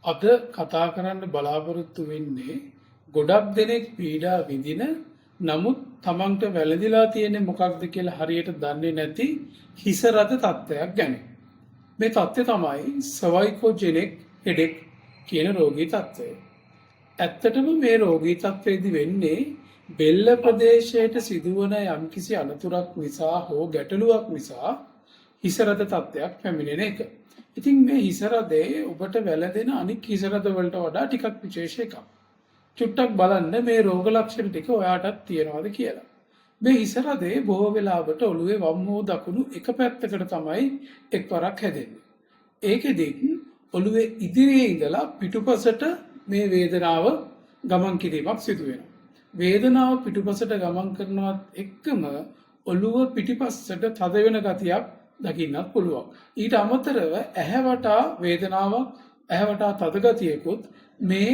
අද කතා කරන්න බලාපොරොත්තු වෙන්නේ ගොඩක් දෙනෙක් පීඩා විඳින නමුත් තමන්ට වැළඳිලා තියෙන්නේ මොකක්ද කියලා හරියට දන්නේ නැති හිස රද තත්ත්වයක් ගැන. මේ තත්ත්වය තමයි සර්වයිකෝජෙනික් හෙඩෙක් කියන රෝගී තත්ත්වය. ඇත්තටම මේ රෝගී තත්ත්වයේදී වෙන්නේ බෙල්ල ප්‍රදේශයට සිදුවන යම්කිසි අනතුරක් නිසා හෝ ගැටලුවක් නිසා හිස රද තත්ත්වයක් පැමිණෙන එක. ඉතින් මේ හිස රදේ ඔබට වැළඳෙන අනික් හිස රද වලට වඩා ටිකක් විශේෂ එකක්. චුට්ටක් බලන්න මේ රෝග ලක්ෂණ ටික ඔයාටත් තියෙනවද කියලා. මේ හිස රදේ බොහෝ වෙලාවට ඔළුවේ වම් හෝ දකුණු එක පැත්තකට තමයි එක්වරක් හැදෙන්නේ. ඒකෙදී ඔළුවේ ඉදිරියේ ඉඳලා පිටුපසට මේ වේදනාව ගමන් කිරීමක් සිදු වෙනවා. වේදනාව පිටුපසට ගමන් කරනවත් එක්කම ඔළුව පිටිපස්සට තද වෙන ගතියක් දකින්නත් පුළුවන්. ඊට අමතරව ඇහැ වටා වේදනාවක්, ඇහැ වටා තද ගතියකුත් මේ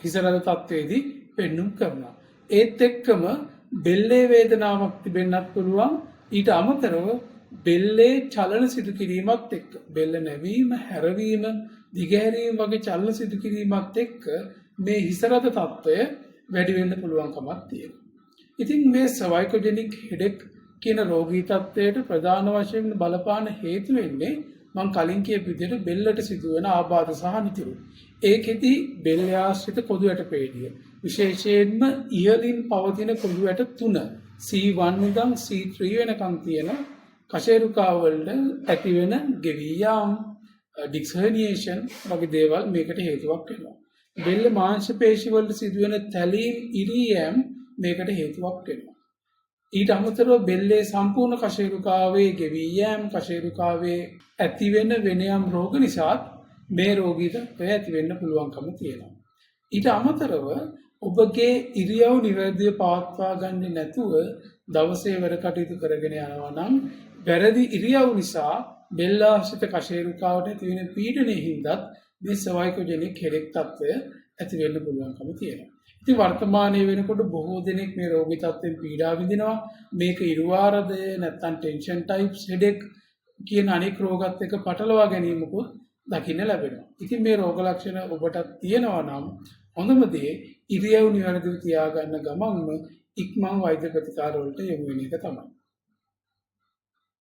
හිස රද තත්ත්වයේදී පෙන්눔 කරනවා. ඒත් එක්කම බෙල්ලේ වේදනාවක් තිබෙන්නත් පුළුවන්. ඊට අමතරව බෙල්ලේ චලන සිදු කිරීමත් එක්ක බෙල්ල නැවීම, හැරවීම, දිගහැරීම වගේ චලන සිදු කිරීමත් එක්ක මේ හිස රද තත්ත්වය වැඩි වෙන්න පුළුවන්කමක් තියෙනවා. ඉතින් මේ සර්වයිකෝජෙනික් හෙඩෙක් කියන රෝගී තත්ත්වයට ප්‍රධාන වශයෙන් බලපාන හේතු වෙන්නේ මම කලින් කියපු විදිහට බෙල්ලට සිදුවෙන ආබාධ සහ නිතිරු. ඒකෙදි බෙල්ල ආශ්‍රිත කොඳු ඇටපේඩිය විශේෂයෙන්ම ඉහළින් පවතින කොඳු ඇට 3 C1 ඉඳන් C3 වෙනකන් තියෙන කශේරුකා වලට ඇති වෙන ගෙවී යාම, ඩිස්ක් හර්නියේෂන් වගේ දේවල් මේකට හේතුවක් වෙනවා. බෙල්ල මාංශ පේශි වලට සිදුවෙන තැලීම්, ඉරියෑම් මේකට හේතුවක් වෙනවා. ඊට අමතරව බෙල්ලේ සම්පූර්ණ කශේරුකාවේ ගෙවී යෑම, කශේරුකාවේ ඇතිවෙන වෙන යම් රෝග නිසාත් මේ රෝගී තත්ත්වය ඇති වෙන්න පුළුවන්කම තියෙනවා. ඊට අමතරව ඔබගේ ඉරියව් නිවැරදිව පවත්වා ගන්නේ නැතුව දවසේ වැඩ කටයුතු කරගෙන යනවා නම් වැරදි ඉරියව් නිසා බෙල්ල ආශ්‍රිත කශේරුකාවට ඇති වෙන පීඩනයේ හින්දාත් මේ සර්වයිකෝජෙනික් හෙඩෙක් තත්ත්වය ඇති වෙන්න පුළුවන්කම තියෙනවා. ඉතින් වර්තමානයේ වෙනකොට බොහෝ දෙනෙක් මේ රෝගී තත්ත්වෙන් පීඩා විඳිනවා. මේක ඉරුවාරදය නැත්නම් ටෙන්ෂන් ටයිප්ස් හෙඩෙක් කියන අනෙක් රෝගات එක්ක පටලවා ගැනීමකුත් දකින්න ලැබෙනවා. ඉතින් මේ රෝග ලක්ෂණ ඔබට තියෙනවා නම් හොඳම දේ ඉරියව් නිවැරදිව තියාගන්න ගමන්ම ඉක්මන් වෛද්‍ය ප්‍රතිකාර වලට යොමු වෙන එක තමයි.